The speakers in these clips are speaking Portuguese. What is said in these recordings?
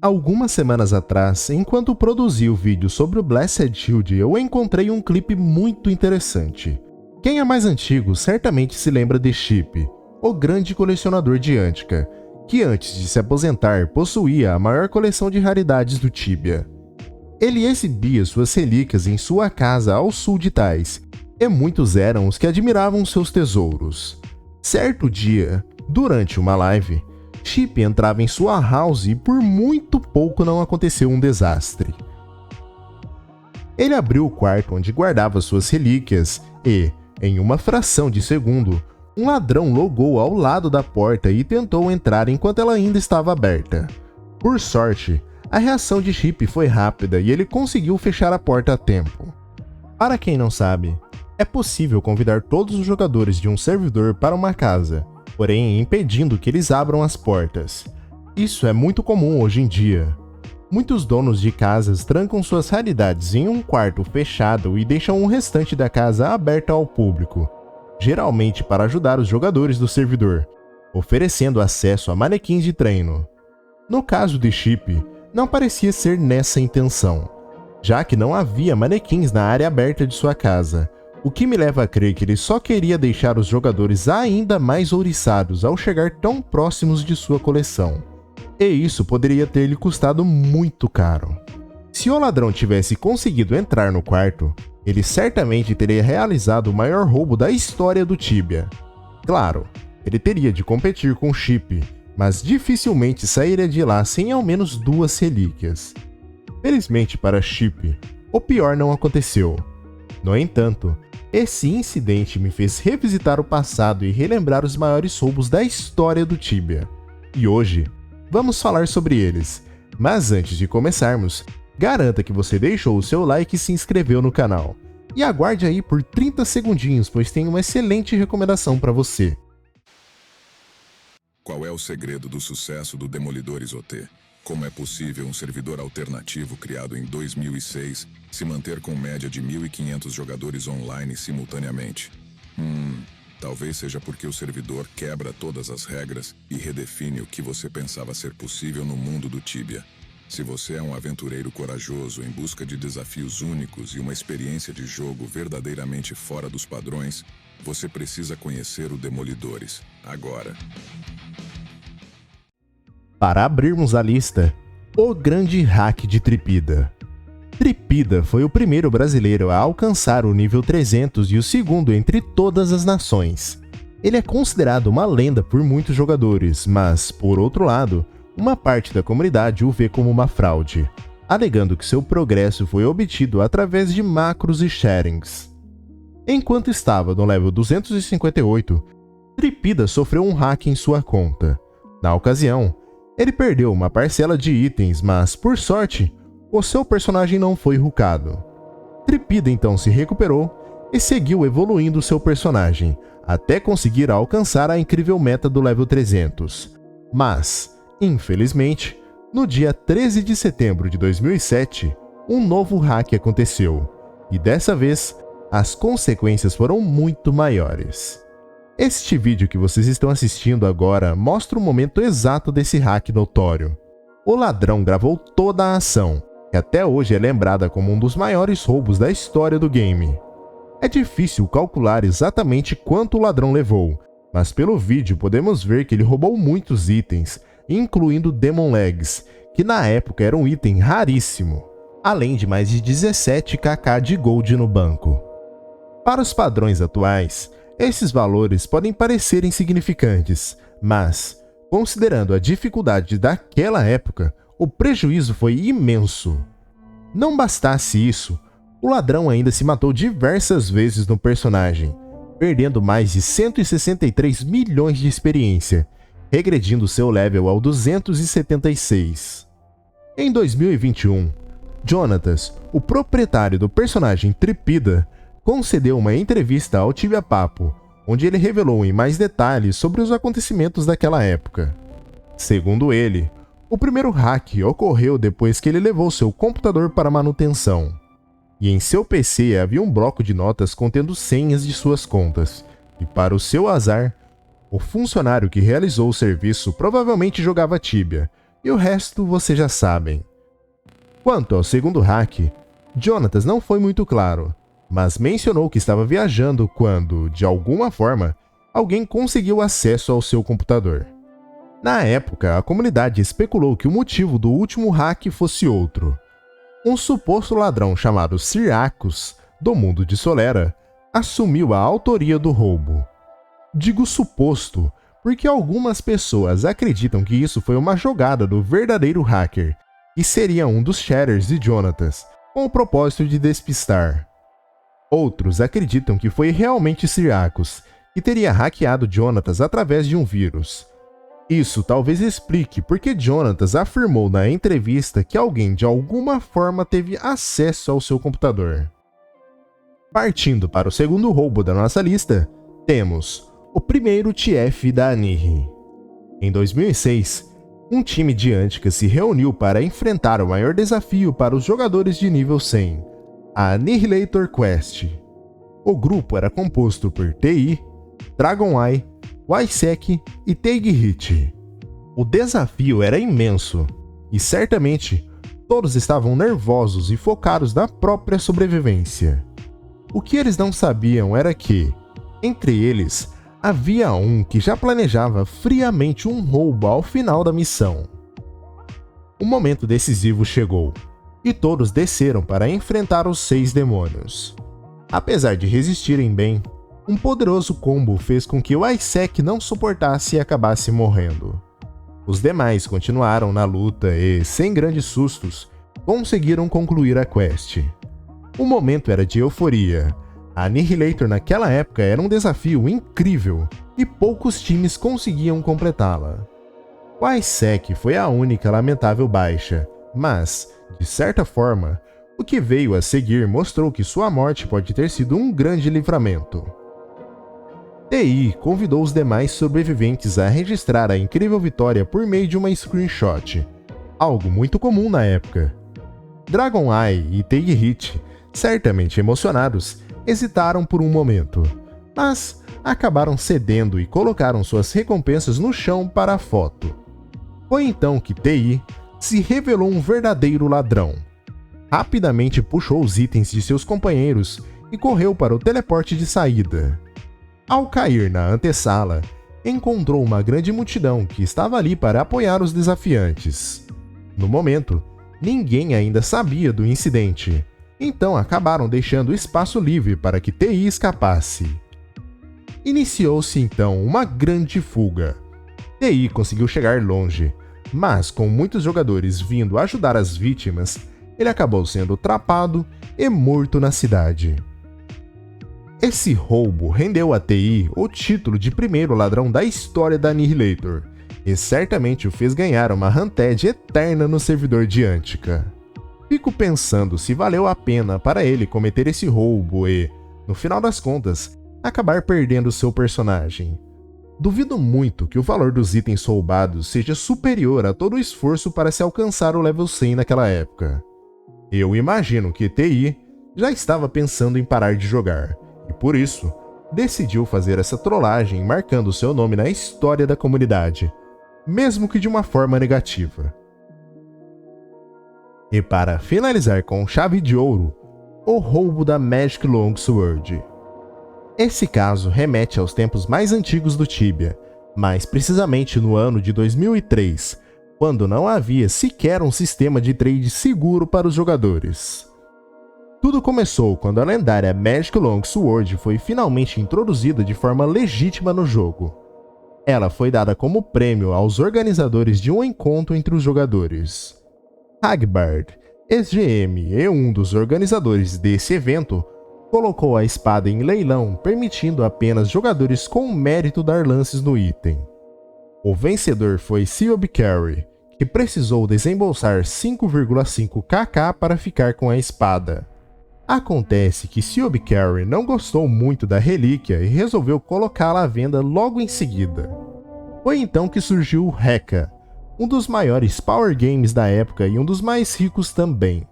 Algumas semanas atrás, enquanto produzi o vídeo sobre o Blessed Shield, eu encontrei um clipe muito interessante. Quem é mais antigo certamente se lembra de Chip, o grande colecionador de Antica, que antes de se aposentar possuía a maior coleção de raridades do Tibia. Ele exibia suas relíquias em sua casa ao sul de Tais, e muitos eram os que admiravam seus tesouros. Certo dia, durante uma live, Chip entrava em sua house e por muito pouco não aconteceu um desastre. Ele abriu o quarto onde guardava suas relíquias e, em uma fração de segundo, um ladrão logou ao lado da porta e tentou entrar enquanto ela ainda estava aberta. Por sorte, a reação de Chip foi rápida e ele conseguiu fechar a porta a tempo. Para quem não sabe, é possível convidar todos os jogadores de um servidor para uma casa, porém impedindo que eles abram as portas. Isso é muito comum hoje em dia. Muitos donos de casas trancam suas raridades em um quarto fechado e deixam o restante da casa aberta ao público, geralmente para ajudar os jogadores do servidor, oferecendo acesso a manequins de treino. No caso de Chip, não parecia ser nessa intenção, já que não havia manequins na área aberta de sua casa, o que me leva a crer que ele só queria deixar os jogadores ainda mais ouriçados ao chegar tão próximos de sua coleção. E isso poderia ter lhe custado muito caro. Se o ladrão tivesse conseguido entrar no quarto, ele certamente teria realizado o maior roubo da história do Tibia. Claro, ele teria de competir com Chip, mas dificilmente sairia de lá sem ao menos 2 relíquias. Felizmente para Chip, o pior não aconteceu. No entanto, esse incidente me fez revisitar o passado e relembrar os maiores roubos da história do Tibia. E hoje, vamos falar sobre eles. Mas antes de começarmos, garanta que você deixou o seu like e se inscreveu no canal. E aguarde aí por 30 segundinhos, pois tem uma excelente recomendação para você. Qual é o segredo do sucesso do Demolidor Isoté? Como é possível um servidor alternativo criado em 2006 se manter com média de 1.500 jogadores online simultaneamente? Talvez seja porque o servidor quebra todas as regras e redefine o que você pensava ser possível no mundo do Tibia. Se você é um aventureiro corajoso em busca de desafios únicos e uma experiência de jogo verdadeiramente fora dos padrões, você precisa conhecer o Demolidores, agora. Para abrirmos a lista, o grande hack de Tripida. Tripida foi o primeiro brasileiro a alcançar o nível 300 e o segundo entre todas as nações. Ele é considerado uma lenda por muitos jogadores, mas, por outro lado, uma parte da comunidade o vê como uma fraude, alegando que seu progresso foi obtido através de macros e sharings. Enquanto estava no level 258, Tripida sofreu um hack em sua conta. Na ocasião, ele perdeu uma parcela de itens, mas, por sorte, o seu personagem não foi rucado. Tripida então se recuperou e seguiu evoluindo seu personagem, até conseguir alcançar a incrível meta do level 300. Mas, infelizmente, no dia 13 de setembro de 2007, um novo hack aconteceu, e dessa vez, as consequências foram muito maiores. Este vídeo que vocês estão assistindo agora mostra o momento exato desse hack notório. O ladrão gravou toda a ação, que até hoje é lembrada como um dos maiores roubos da história do game. É difícil calcular exatamente quanto o ladrão levou, mas pelo vídeo podemos ver que ele roubou muitos itens, incluindo Demon Legs, que na época era um item raríssimo, além de mais de 17kk de gold no banco. Para os padrões atuais, esses valores podem parecer insignificantes, mas, considerando a dificuldade daquela época, o prejuízo foi imenso. Não bastasse isso, o ladrão ainda se matou diversas vezes no personagem, perdendo mais de 163 milhões de experiência, regredindo seu level ao 276. Em 2021, Jonatas, o proprietário do personagem Tripida, concedeu uma entrevista ao Tibia Papo, onde ele revelou em mais detalhes sobre os acontecimentos daquela época. Segundo ele, o primeiro hack ocorreu depois que ele levou seu computador para manutenção, e em seu PC havia um bloco de notas contendo senhas de suas contas, e para o seu azar, o funcionário que realizou o serviço provavelmente jogava Tibia, E o resto vocês já sabem. Quanto ao segundo hack, Jonatas não foi muito claro, mas mencionou que estava viajando quando, de alguma forma, alguém conseguiu acesso ao seu computador. Na época, a comunidade especulou que o motivo do último hack fosse outro. Um suposto ladrão chamado Siriacus, do mundo de Solera, assumiu a autoria do roubo. Digo suposto, porque algumas pessoas acreditam que isso foi uma jogada do verdadeiro hacker, que seria um dos shatters de Jonatas, com o propósito de despistar. Outros acreditam que foi realmente Siriacus, que teria hackeado Jonatas através de um vírus. Isso talvez explique porque Jonatas afirmou na entrevista que alguém de alguma forma teve acesso ao seu computador. Partindo para o segundo roubo da nossa lista, temos o primeiro TF da Anihil. Em 2006, um time de Antica se reuniu para enfrentar o maior desafio para os jogadores de nível 100, a Annihilator Quest. O grupo era composto por TI, Dragoneye, Ysec e Taegehit. O desafio era imenso, e certamente todos estavam nervosos e focados na própria sobrevivência. O que eles não sabiam era que, entre eles, havia um que já planejava friamente um roubo ao final da missão. O momento decisivo chegou, e todos desceram para enfrentar os 6 demônios. Apesar de resistirem bem, um poderoso combo fez com que o Ysec não suportasse e acabasse morrendo. Os demais continuaram na luta e, sem grandes sustos, conseguiram concluir a quest. O momento era de euforia. A Annihilator naquela época era um desafio incrível e poucos times conseguiam completá-la. O Ysec foi a única lamentável baixa, mas, de certa forma, o que veio a seguir mostrou que sua morte pode ter sido um grande livramento. TI convidou os demais sobreviventes a registrar a incrível vitória por meio de uma screenshot, algo muito comum na época. Dragoneye e Taegehit, certamente emocionados, hesitaram por um momento, mas acabaram cedendo e colocaram suas recompensas no chão para a foto. Foi então que TI se revelou um verdadeiro ladrão. Rapidamente puxou os itens de seus companheiros e correu para o teleporte de saída. Ao cair na antessala, encontrou uma grande multidão que estava ali para apoiar os desafiantes. No momento, ninguém ainda sabia do incidente, então acabaram deixando espaço livre para que TI escapasse. Iniciou-se então uma grande fuga. TI conseguiu chegar longe, mas com muitos jogadores vindo ajudar as vítimas, ele acabou sendo atrapado e morto na cidade. Esse roubo rendeu a TI o título de primeiro ladrão da história da Annihilator, e certamente o fez ganhar uma ranked eterna no servidor de Antica. Fico pensando se valeu a pena para ele cometer esse roubo e, no final das contas, acabar perdendo seu personagem. Duvido muito que o valor dos itens roubados seja superior a todo o esforço para se alcançar o level 100 naquela época. Eu imagino que TI já estava pensando em parar de jogar, e por isso, decidiu fazer essa trollagem marcando seu nome na história da comunidade, mesmo que de uma forma negativa. E para finalizar com chave de ouro, o roubo da Magic Longsword. Esse caso remete aos tempos mais antigos do Tibia, mais precisamente no ano de 2003, quando não havia sequer um sistema de trade seguro para os jogadores. Tudo começou quando a lendária Magic Longsword foi finalmente introduzida de forma legítima no jogo. Ela foi dada como prêmio aos organizadores de um encontro entre os jogadores. Hagbard, ex-GM e um dos organizadores desse evento, colocou a espada em leilão, permitindo apenas jogadores com mérito dar lances no item. O vencedor foi Seob Carey, que precisou desembolsar 5,5 kk para ficar com a espada. Acontece que Seob Carey não gostou muito da relíquia e resolveu colocá-la à venda logo em seguida. Foi então que surgiu o Heka, um dos maiores power games da época e um dos mais ricos também.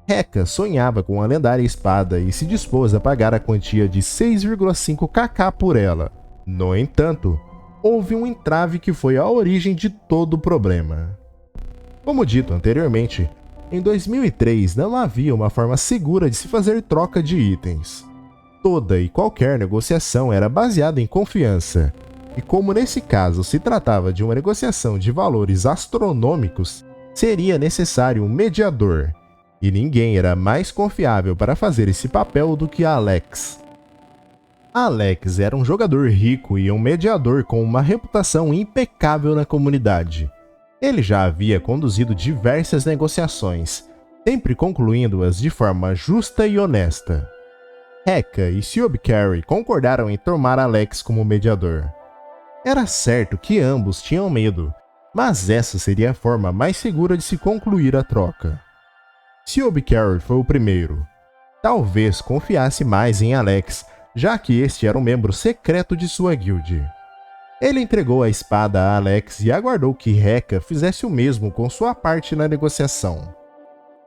Heka sonhava com a lendária espada e se dispôs a pagar a quantia de 6,5 kk por ela. No entanto, houve um entrave que foi a origem de todo o problema. Como dito anteriormente, em 2003 não havia uma forma segura de se fazer troca de itens. Toda e qualquer negociação era baseada em confiança, e como nesse caso se tratava de uma negociação de valores astronômicos, seria necessário um mediador, e ninguém era mais confiável para fazer esse papel do que Alex. Alex era um jogador rico e um mediador com uma reputação impecável na comunidade. Ele já havia conduzido diversas negociações, sempre concluindo-as de forma justa e honesta. Heka e Siobcarry concordaram em tomar Alex como mediador. Era certo que ambos tinham medo, mas essa seria a forma mais segura de se concluir a troca. Siobcarry foi o primeiro. Talvez confiasse mais em Alex, já que este era um membro secreto de sua guilde. Ele entregou a espada a Alex e aguardou que Heka fizesse o mesmo com sua parte na negociação.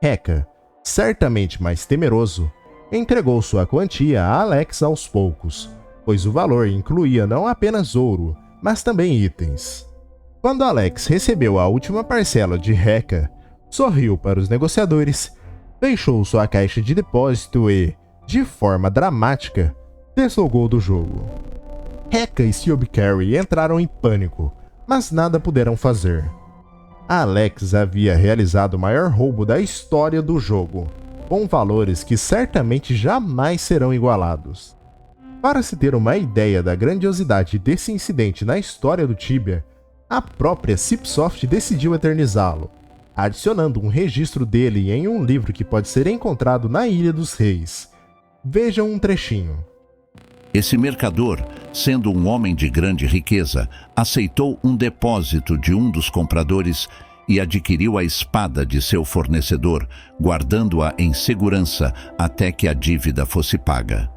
Heka, certamente mais temeroso, entregou sua quantia a Alex aos poucos, pois o valor incluía não apenas ouro, mas também itens. Quando Alex recebeu a última parcela de Heka, sorriu para os negociadores, deixou sua caixa de depósito e, de forma dramática, deslogou do jogo. Heka e Siobcarry entraram em pânico, mas nada puderam fazer. Alex havia realizado o maior roubo da história do jogo, com valores que certamente jamais serão igualados. Para se ter uma ideia da grandiosidade desse incidente na história do Tibia, a própria Cipsoft decidiu eternizá-lo, adicionando um registro dele em um livro que pode ser encontrado na Ilha dos Reis. Vejam um trechinho. Esse mercador, sendo um homem de grande riqueza, aceitou um depósito de um dos compradores e adquiriu a espada de seu fornecedor, guardando-a em segurança até que a dívida fosse paga.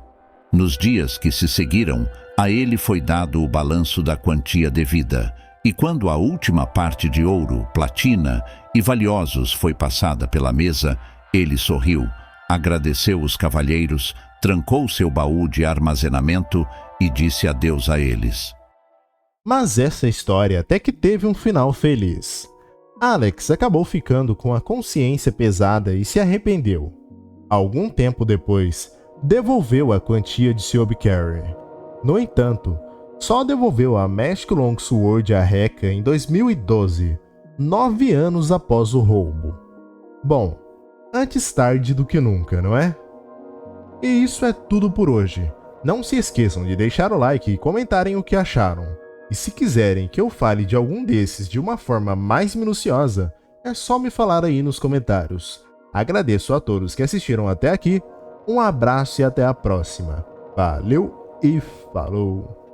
Nos dias que se seguiram, a ele foi dado o balanço da quantia devida, e quando a última parte de ouro, platina e valiosos foi passada pela mesa, ele sorriu, agradeceu os cavalheiros, trancou seu baú de armazenamento e disse adeus a eles. Mas essa história até que teve um final feliz. Alex acabou ficando com a consciência pesada e se arrependeu. Algum tempo depois, devolveu a quantia de Siobcarry. No entanto, só devolveu a Magic Longsword a Heka em 2012, 9 anos após o roubo. Bom, antes tarde do que nunca, não é? E isso é tudo por hoje. Não se esqueçam de deixar o like e comentarem o que acharam. E se quiserem que eu fale de algum desses de uma forma mais minuciosa, é só me falar aí nos comentários. Agradeço a todos que assistiram até aqui, um abraço e até a próxima. Valeu e falou!